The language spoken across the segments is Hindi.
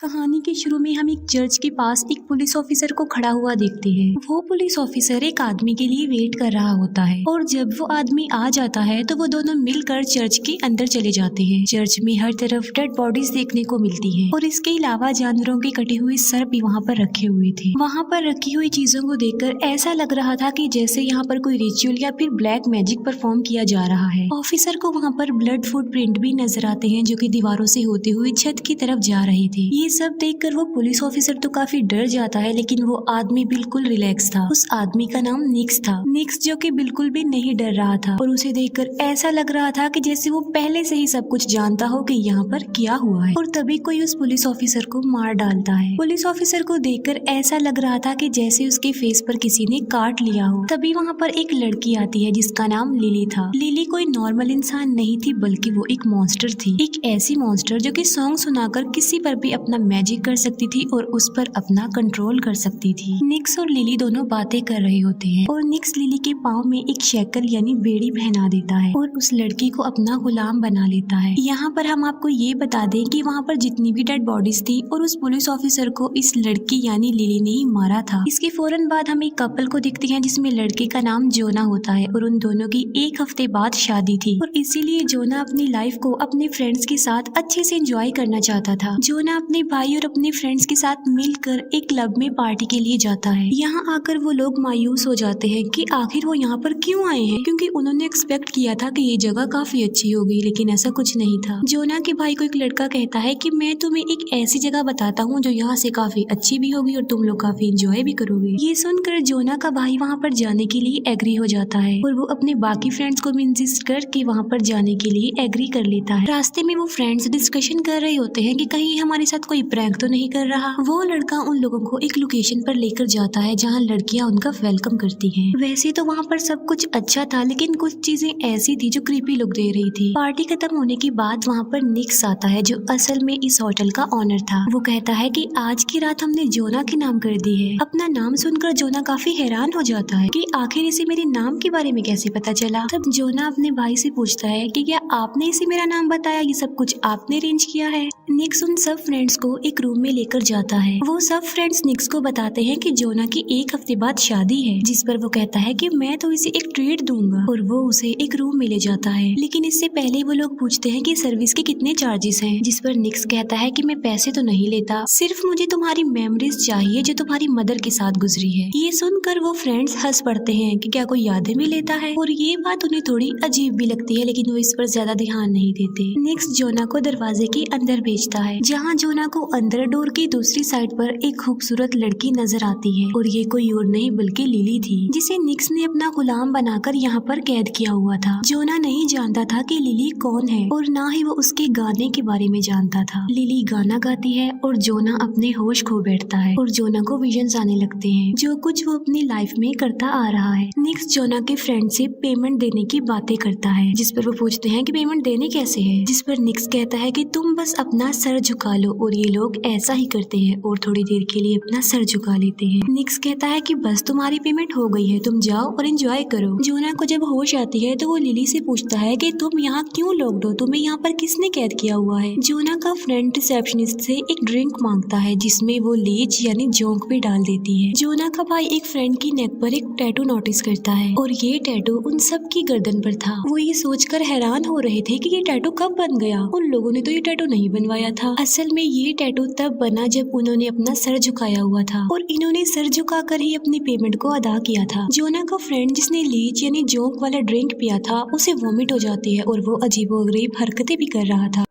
कहानी के शुरू में हम एक चर्च के पास एक पुलिस ऑफिसर को खड़ा हुआ देखते हैं। वो पुलिस ऑफिसर एक आदमी के लिए वेट कर रहा होता है और जब वो आदमी आ जाता है तो वो दोनों मिलकर चर्च के अंदर चले जाते हैं। चर्च में हर तरफ डेड बॉडीज देखने को मिलती है और इसके अलावा जानवरों के कटे हुए सर भी वहाँ पर रखे हुए थे। वहाँ पर रखी हुई चीजों को देखकर ऐसा लग रहा था कि जैसे यहाँ पर कोई रिचुअल या फिर ब्लैक मैजिक परफॉर्म किया जा रहा है। ऑफिसर को वहाँ पर ब्लड फुटप्रिंट भी नजर आते हैं जो कि दीवारों से होते हुए छत की तरफ जा रहे थे। ये सब देखकर वो पुलिस ऑफिसर तो काफी डर जाता है, लेकिन वो आदमी बिल्कुल रिलैक्स था। उस आदमी का नाम निक्स था। निक्स जो कि बिल्कुल भी नहीं डर रहा था और उसे देखकर ऐसा लग रहा था कि जैसे वो पहले से ही सब कुछ जानता हो कि यहाँ पर क्या हुआ है। और तभी कोई उस पुलिस ऑफिसर को मार डालता है। पुलिस ऑफिसर को देखकर ऐसा लग रहा था कि जैसे उसके फेस पर किसी ने काट लिया हो। तभी वहाँ पर एक लड़की आती है जिसका नाम लिली था। लिली कोई नॉर्मल इंसान नहीं थी, बल्कि वो एक मॉन्स्टर थी। एक ऐसी मॉन्स्टर जो कि सॉन्ग सुनाकर किसी पर भी अपना मैजिक कर सकती थी और उस पर अपना कंट्रोल कर सकती थी। निक्स और लिली दोनों बातें कर रहे होते हैं और निक्स लिली के पाँव में एक शेकल यानी बेड़ी पहना देता है और उस लड़की को अपना गुलाम बना लेता है। यहाँ पर हम आपको ये बता दें कि वहाँ पर जितनी भी डेड बॉडीज थी और उस पुलिस ऑफिसर को इस लड़की यानी लिली ने ही मारा था। इसके फौरन बाद हम एक कपल को देखते हैं जिसमें लड़के का नाम जोना होता है और उन दोनों की एक हफ्ते बाद शादी थी और इसीलिए जोना अपनी लाइफ को अपने फ्रेंड्स के साथ अच्छे से एंजॉय करना चाहता था। जोना अपने भाई और अपने फ्रेंड्स के साथ मिलकर एक क्लब में पार्टी के लिए जाता है। यहाँ आकर वो लोग मायूस हो जाते हैं कि आखिर वो यहाँ पर क्यों आए हैं, क्योंकि उन्होंने एक्सपेक्ट किया था कि ये जगह काफी अच्छी होगी, लेकिन ऐसा कुछ नहीं था। जोना के भाई को एक लड़का कहता है कि मैं तुम्हें एक ऐसी जगह बताता हूँ जो यहाँ से काफी अच्छी भी होगी और तुम लोग काफी एंजॉय भी करोगे। ये सुनकर जोना का भाई वहाँ पर जाने के लिए एग्री हो जाता है और वो अपने बाकी फ्रेंड्स को भी इंसिस्ट करके वहाँ पर जाने के लिए एग्री कर लेता है। रास्ते में वो फ्रेंड्स डिस्कशन कर रहे होते हैं कि कहीं हमारे साथ कोई प्रैंक तो नहीं कर रहा। वो लड़का उन लोगों को एक लोकेशन पर लेकर जाता है जहाँ लड़कियां उनका वेलकम करती हैं। वैसे तो वहाँ पर सब कुछ अच्छा था, लेकिन कुछ चीजें ऐसी थी जो क्रीपी लुक दे रही थी। पार्टी खत्म होने के बाद वहाँ पर निक्स आता है जो असल में इस होटल का ऑनर था। वो कहता है कि आज की रात हमने जोना के नाम कर दी है। अपना नाम सुनकर जोना काफी हैरान हो जाता है कि आखिर इसे मेरे नाम के बारे में कैसे पता चला। तब जोना अपने भाई से पूछता है कि क्या आपने इसे मेरा नाम बताया, ये सब कुछ आपने अरेंज किया है। निक्स उन सब फ्रेंड्स को एक रूम में लेकर जाता है। वो सब फ्रेंड्स निक्स को बताते हैं कि जोना की एक हफ्ते बाद शादी है, जिस पर वो कहता है कि मैं तो इसे एक ट्रीट दूंगा और वो उसे एक रूम में ले जाता है। लेकिन इससे पहले वो लोग पूछते हैं कि सर्विस के कितने चार्जेस हैं, जिस पर निक्स कहता है कि मैं पैसे तो नहीं लेता, सिर्फ मुझे तुम्हारी मेमोरीज चाहिए जो तुम्हारी मदर के साथ गुजरी है। ये सुनकर वो फ्रेंड्स हंस पड़ते हैं कि क्या कोई यादें भी लेता है और ये बात उन्हें थोड़ी अजीब भी लगती है, लेकिन वो इस पर ज्यादा ध्यान नहीं देते। निक्स जोना को दरवाजे के अंदर भेजता है जहाँ जोना को अंदर डोर की दूसरी साइड पर एक खूबसूरत लड़की नजर आती है और ये कोई और नहीं बल्कि लिली थी, जिसे निक्स ने अपना गुलाम बनाकर यहाँ पर कैद किया हुआ था। जोना नहीं जानता था कि लिली कौन है और ना ही वो उसके गाने के बारे में जानता था। लिली गाना गाती है और जोना अपने होश खो बैठता है और जोना को विजन्स आने लगते हैं जो कुछ वो अपनी लाइफ में करता आ रहा है। निक्स जोना के फ्रेंड से पेमेंट देने की बातें करता है, जिस पर वो पूछते हैं कि पेमेंट देने कैसे है, जिस पर निक्स कहता है कि तुम बस अपना सर झुका लो और ये लोग ऐसा ही करते हैं और थोड़ी देर के लिए अपना सर झुका लेते हैं। निक्स कहता है कि बस तुम्हारी पेमेंट हो गई है, तुम जाओ और एंजॉय करो। जोना को जब होश आती है तो वो लिली से पूछता है कि तुम यहाँ क्यों लॉक्ड हो, तुम्हें यहाँ पर किसने कैद किया हुआ है। जोना का फ्रेंड रिसेप्शनिस्ट से एक ड्रिंक मांगता है जिसमें वो लीच यानी जोंक भी डाल देती है। जोना का भाई एक फ्रेंड की नेक पर एक टैटू नोटिस करता है और ये टैटू उन सब की गर्दन पर था। वो ये सोचकर हैरान हो रहे थे कि ये टैटू कब बन गया, उन लोगों ने तो ये टैटू नहीं बनवाया था। असल में ये टैटू तब बना जब उन्होंने अपना सर झुकाया हुआ था और इन्होंने सर झुकाकर ही अपनी पेमेंट को अदा किया था। जोना का फ्रेंड जिसने लीच यानी जोंक वाला ड्रिंक पिया था उसे वोमिट हो जाती है और वो अजीबोगरीब हरकतें भी कर रहा था,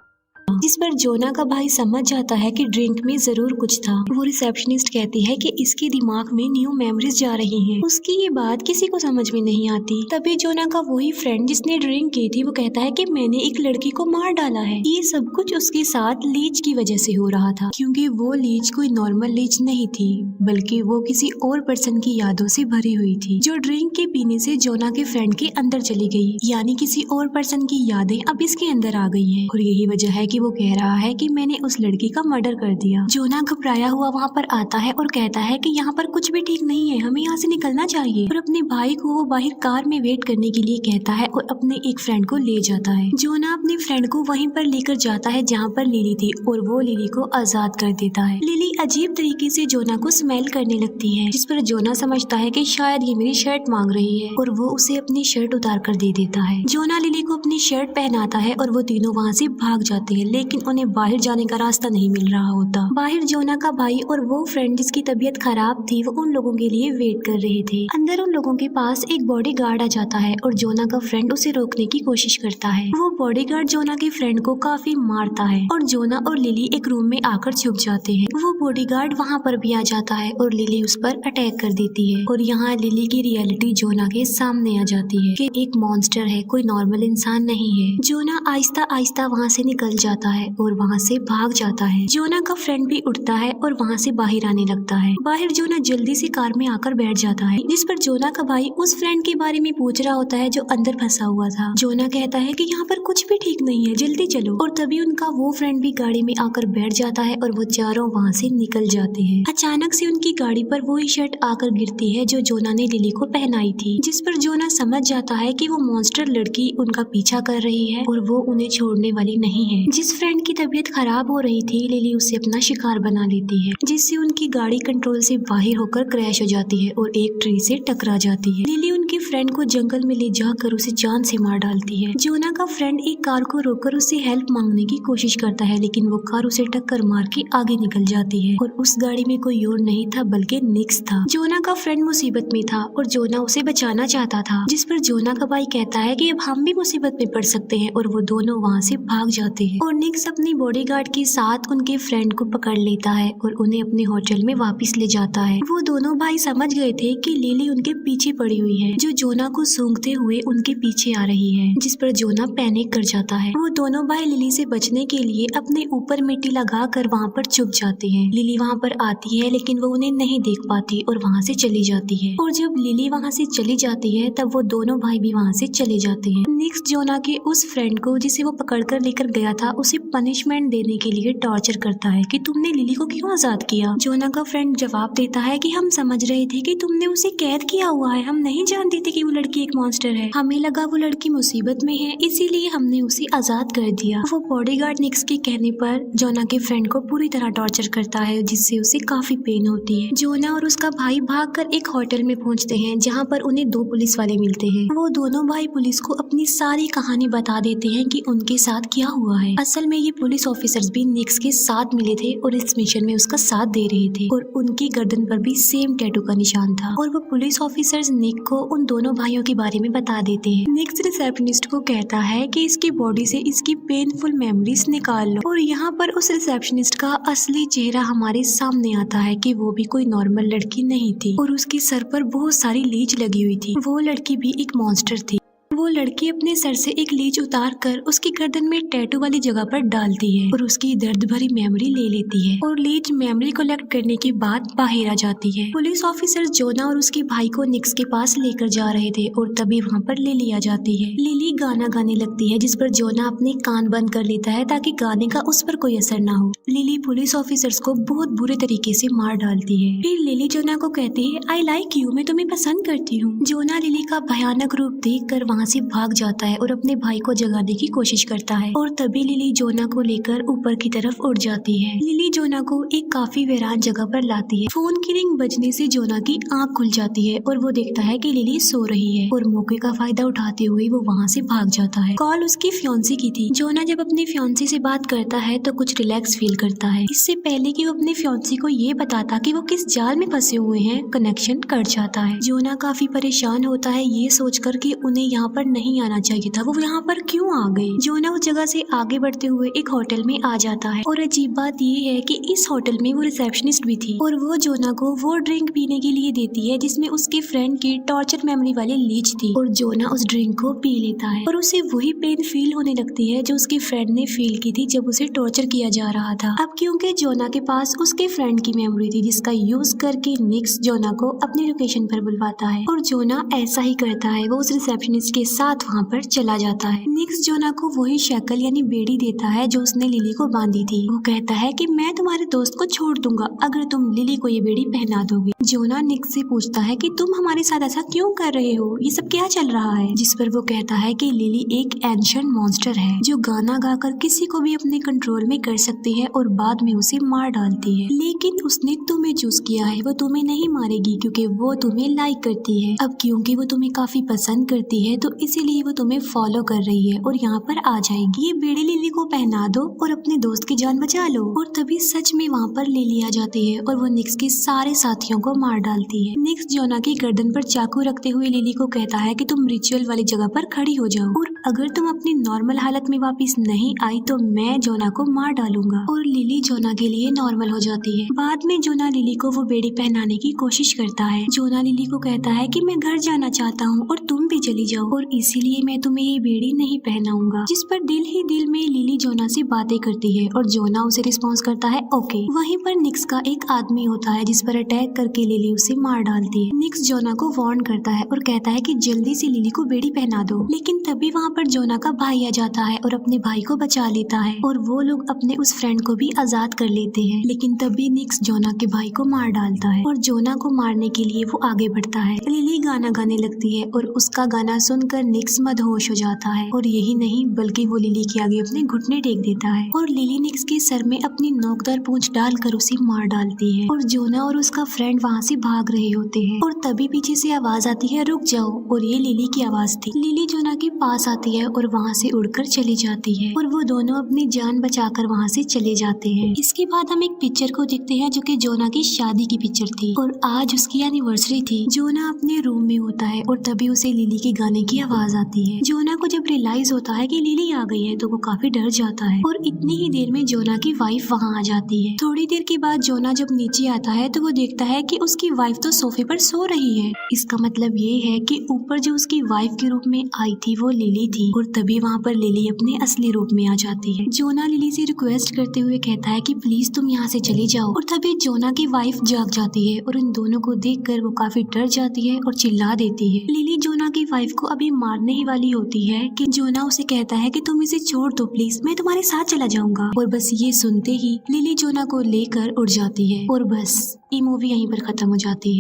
जिस पर जोना का भाई समझ जाता है कि ड्रिंक में जरूर कुछ था। वो रिसेप्शनिस्ट कहती है कि इसके दिमाग में न्यू मेमोरीज जा रही हैं। उसकी ये बात किसी को समझ में नहीं आती। तभी जोना का वही फ्रेंड जिसने ड्रिंक की थी वो कहता है कि मैंने एक लड़की को मार डाला है। ये सब कुछ उसके साथ लीच की वजह से हो रहा था, क्योंकि वो लीच कोई नॉर्मल लीच नहीं थी, बल्कि वो किसी और पर्सन की यादों से भरी हुई थी जो ड्रिंक के पीने से जोना के फ्रेंड के अंदर चली गई, यानी किसी और पर्सन की यादें अब इसके अंदर आ गई है और यही वजह है कि वो कह रहा है कि मैंने उस लड़की का मर्डर कर दिया। जोना घबराया हुआ वहाँ पर आता है और कहता है कि यहाँ पर कुछ भी ठीक नहीं है, हमें यहाँ से निकलना चाहिए। और अपने भाई को वो बाहर कार में वेट करने के लिए कहता है और अपने एक फ्रेंड को ले जाता है। जोना अपने फ्रेंड को वहीं पर लेकर जाता है जहाँ पर लिली थी और वो लिली को आजाद कर देता है। लिली अजीब तरीके से जोना को स्मेल करने लगती है, जिस पर जोना समझता है कि शायद ये मेरी शर्ट मांग रही है और वो उसे अपनी शर्ट उतार कर दे देता है। जोना लिली को अपनी शर्ट पहनाता है और वो तीनों वहाँ से भाग जाते हैं, लेकिन उन्हें बाहर जाने का रास्ता नहीं मिल रहा होता। बाहर जोना का भाई और वो फ्रेंड जिसकी तबीयत खराब थी वो उन लोगों के लिए वेट कर रहे थे। अंदर उन लोगों के पास एक बॉडीगार्ड आ जाता है और जोना का फ्रेंड उसे रोकने की कोशिश करता है। वो बॉडीगार्ड जोना के फ्रेंड को काफी मारता है और जोना और लिली एक रूम में आकर छुप जाते हैं। वो बॉडीगार्ड वहाँ पर भी आ जाता है और लिली उस पर अटैक कर देती है और यहाँ लिली की रियलिटी जोना के सामने आ जाती है कि एक मॉन्स्टर है, कोई नॉर्मल इंसान नहीं है। जोना आहिस्ता आहिस्ता वहाँ से निकल जाता है और वहाँ से भाग जाता है। जोना का फ्रेंड भी उठता है और वहाँ से बाहर आने लगता है। बाहर जोना जल्दी से कार में आकर बैठ जाता है, जिस पर जोना का भाई उस फ्रेंड के बारे में पूछ रहा होता है जो अंदर फंसा हुआ था। जोना कहता है कि यहाँ पर कुछ भी ठीक नहीं है, जल्दी चलो। और तभी उनका वो फ्रेंड भी गाड़ी में आकर बैठ जाता है और वो चारों वहाँ से निकल जाते हैं। अचानक से उनकी गाड़ी पर वही शर्ट आकर गिरती है जो जोना ने लिली को पहनाई थी, जिस पर जोना समझ जाता है कि वो मॉन्स्टर लड़की उनका पीछा कर रही है और वो उन्हें छोड़ने वाली नहीं है। जिस फ्रेंड की तबीयत खराब हो रही थी लिली उसे अपना शिकार बना लेती है, जिससे उनकी गाड़ी कंट्रोल से बाहर होकर क्रैश हो जाती है और एक ट्री से टकरा जाती है। लिली उनके फ्रेंड को जंगल में ले जाकर उसे जान से मार डालती है। जोना का फ्रेंड एक कार को रोककर उससे हेल्प मांगने की कोशिश करता है, लेकिन वो कार उसे टक्कर मार के आगे निकल जाती है और उस गाड़ी में कोई और नहीं था बल्कि निक्स था। जोना का फ्रेंड मुसीबत में था और जोना उसे बचाना चाहता था, जिस पर जोना का भाई कहता है कि अब हम भी मुसीबत में पड़ सकते हैं और वो दोनों वहाँ से भाग जाते हैं। और निक्स अपनी बॉडीगार्ड के साथ उनके फ्रेंड को पकड़ लेता है और उन्हें अपने होटल में वापस ले जाता है। वो दोनों भाई समझ गए थे कि लिली उनके पीछे पड़ी हुई है, जो जोना को सूंघते हुए उनके पीछे आ रही है, जिस पर जोना पैनिक कर जाता है। वो दोनों भाई लिली से बचने के लिए अपने ऊपर मिट्टी लगा कर वहाँ पर छुप जाते हैं। लिली वहाँ पर आती है लेकिन वो उन्हें नहीं देख पाती और वहाँ से चली जाती है। और जब लिली वहाँ से चली जाती है तब वो दोनों भाई भी वहाँ से चले जाते हैं। निक्स जोना के उस फ्रेंड को जिसे वो पकड़कर लेकर गया था उसे पनिशमेंट देने के लिए टॉर्चर करता है कि तुमने लिली को क्यों आजाद किया। जोना का फ्रेंड जवाब देता है कि हम समझ रहे थे कि तुमने उसे कैद किया हुआ है, हम नहीं जानते थे कि वो लड़की एक मॉन्स्टर है, हमें लगा वो लड़की मुसीबत में है इसीलिए हमने उसे आजाद कर दिया। वो बॉडीगार्ड निक्स के कहने पर जोना के फ्रेंड को पूरी तरह टॉर्चर करता है, जिससे उसे काफी पेन होती है। जोना और उसका भाई भागकर एक होटल में पहुंचते हैं जहां पर उन्हें दो पुलिस वाले मिलते हैं। वो दोनों भाई पुलिस को अपनी सारी कहानी बता देते हैं कि उनके साथ क्या हुआ है। असल में ये पुलिस ऑफिसर्स भी निक्स के साथ मिले थे और इस मिशन में उसका साथ दे रहे थे और उनकी गर्दन पर भी सेम टैटू का निशान था। और वो पुलिस ऑफिसर्स निक को उन दोनों भाइयों के बारे में बता देते हैं। निक्स रिसेप्शनिस्ट को कहता है कि इसकी बॉडी से इसकी पेनफुल मेमोरीज निकाल लो और यहाँ पर उस रिसेप्शनिस्ट का असली चेहरा हमारे सामने आता है कि वो भी कोई नॉर्मल लड़की नहीं थी और उसके सर पर बहुत सारी लीच लगी हुई थी। वो लड़की भी एक मॉन्स्टर थी। वो लड़की अपने सर से एक लीच उतार कर उसकी गर्दन में टैटू वाली जगह पर डालती है और उसकी दर्द भरी मेमोरी ले लेती है और लीच मेमोरी कलेक्ट करने के बाद बाहर आ जाती है। पुलिस ऑफिसर जोना और उसके भाई को निक्स के पास लेकर जा रहे थे और तभी वहाँ पर लिली आ जाती है। लिली गाना गाने लगती है, जिस पर जोना अपने कान बंद कर लेता है ताकि गाने का उस पर कोई असर ना हो। लिली पुलिस ऑफिसर्स को बहुत बुरे तरीके से मार डालती है। फिर लिली जोना को कहती है आई लाइक यू, मैं तुम्हें पसंद करती हूँ। जोना लिली का भयानक रूप देख कर वहाँ से भाग जाता है और अपने भाई को जगाने की कोशिश करता है और तभी लिली जोना को लेकर ऊपर की तरफ उड़ जाती है। लिली जोना को एक काफी वीरान जगह पर लाती है। फोन की रिंग बजने से जोना की आंख खुल जाती है और वो देखता है कि लिली सो रही है और मौके का फायदा उठाते हुए वो वहाँ से भाग जाता है। कॉल उसकी फियांसी की थी। जोना जब अपनी फियांसी से बात करता है तो कुछ रिलैक्स फील करता है। इससे पहले कि वो अपने फियांसी को ये बताता कि वो किस जाल में फंसे हुए हैं, कनेक्शन कट जाता है। जोना काफी परेशान होता है ये सोचकर कि उन्हें यहाँ पर नहीं आना चाहिए था, वो यहाँ पर क्यों आ गए। जोना उस जगह से आगे बढ़ते हुए एक होटल में आ जाता है और अजीब बात ये है कि इस होटल में वो रिसेप्शनिस्ट भी थी और वो जोना को वो ड्रिंक पीने के लिए देती है जिसमें उसके फ्रेंड की टॉर्चर मेमोरी वाली लीच थी और जोना उस ड्रिंक को पी लेता है और उसे वही पेन फील होने लगती है जो उसके फ्रेंड ने फील की थी जब उसे टॉर्चर किया जा रहा था। अब क्योंकि जोना के पास उसके फ्रेंड की मेमोरी थी जिसका यूज करके निक्स जोना को अपनी लोकेशन पर बुलवाता है और जोना ऐसा ही करता है। वो उस रिसेप्शनिस्ट के साथ वहाँ पर चला जाता है। निक्स जोना को वही शक्ल यानी बेड़ी देता है जो उसने लिली को बांधी थी। वो कहता है कि मैं तुम्हारे दोस्त को छोड़ दूंगा अगर तुम लिली को ये बेड़ी पहना दोगे। जोना निक्स से पूछता है कि तुम हमारे साथ ऐसा क्यों कर रहे हो, ये सब क्या चल रहा है। जिस पर वो कहता है कि लिली एक एंशिएंट मॉन्स्टर है जो गाना गाकर किसी को भी अपने कंट्रोल में कर सकती है और बाद में उसे मार डालती है, लेकिन उसने तुम्हें चूज किया है, वो तुम्हें नहीं मारेगी क्योंकि वो तुम्हें लाइक करती है। अब क्योंकि वो तुम्हें काफी पसंद करती है तो इसीलिए वो तुम्हें फॉलो कर रही है और यहाँ पर आ जाएगी। ये बेड़ी लिली को पहना दो और अपने दोस्त की जान बचा लो। और तभी सच में वहाँ पर लिली आ जाती है और वो निक्स के सारे साथियों को मार डालती है। निक्स जोना की गर्दन पर चाकू रखते हुए लिली को कहता है कि तुम रिचुअल वाली जगह पर खड़ी हो जाओ और अगर तुम अपनी नॉर्मल हालत में वापस नहीं आई तो मैं जोना को मार डालूंगा। और लिली जोना के लिए नॉर्मल हो जाती है। बाद में जोना लिली को वो बेड़ी पहनाने की कोशिश करता है। जोना लिली को कहता है कि मैं घर जाना चाहता हूँ और तुम भी चली जाओ और इसीलिए मैं तुम्हें ये बेड़ी नहीं पहनाऊंगा। जिस पर दिल ही दिल में लिली जोना से बातें करती है और जोना उसे रिस्पॉन्स करता है ओके। वहीं पर निक्स का एक आदमी होता है जिस पर अटैक करके लिली उसे मार डालती है। निक्स जोना को वार्न करता है और कहता है कि जल्दी से लिली को बेड़ी पहना दो, लेकिन तभी वहाँ पर जोना का भाई आ जाता है और अपने भाई को बचा लेता है और वो लोग अपने उस फ्रेंड को भी आजाद कर लेते हैं। लेकिन तभी निक्स जोना के भाई को मार डालता है और जोना को मारने के लिए वो आगे बढ़ता है। लिली गाना गाने लगती है और उसका गाना सुनकर निक्स मदहोश हो जाता है और यही नहीं बल्कि वो लिली के आगे अपने घुटने टेक देता है और लिली निक्स के सर में अपनी नोकदार पूंछ डालकर उसे मार डालती है और जोना और उसका फ्रेंड वहाँ से भाग रहे होते हैं और तभी पीछे से आवाज आती है रुक जाओ और ये लिली की आवाज थी। लिली जोना के पास आती है और वहाँ से उड़कर चली जाती है और वो दोनों अपनी जान बचाकर वहाँ से चले जाते हैं। इसके बाद हम एक पिक्चर को देखते हैं जो कि जोना की शादी की पिक्चर थी और आज उसकी एनिवर्सरी थी। जोना अपने रूम में होता है और तभी उसे लिली के गाने की आवाज आती है। जोना को जब रियलाइज होता है कि लिली आ गई है तो वो काफी डर जाता है और इतनी ही देर में जोना की वाइफ वहाँ आ जाती है। थोड़ी देर के बाद जोना जब नीचे आता है तो वो देखता है कि उसकी वाइफ तो सोफे पर सो रही है। इसका मतलब ये है कि ऊपर जो उसकी वाइफ के रूप में आई थी वो लिली थी और तभी वहाँ पर लिली अपने असली रूप में आ जाती है। जोना लिली से रिक्वेस्ट करते हुए कहता है कि प्लीज तुम यहाँ से चली जाओ और तभी जोना की वाइफ जाग जाती है और इन दोनों को देखकर वो काफी डर जाती है और चिल्ला देती है। लिली जोना की वाइफ को अभी मारने ही वाली होती है कि जोना उसे कहता है कि तुम इसे छोड़ दो प्लीज, मैं तुम्हारे साथ चला जाऊंगा। और बस ये सुनते ही लिली जोना को लेकर उड़ जाती है और बस ये मूवी यहीं पर खत्म हो जाती है।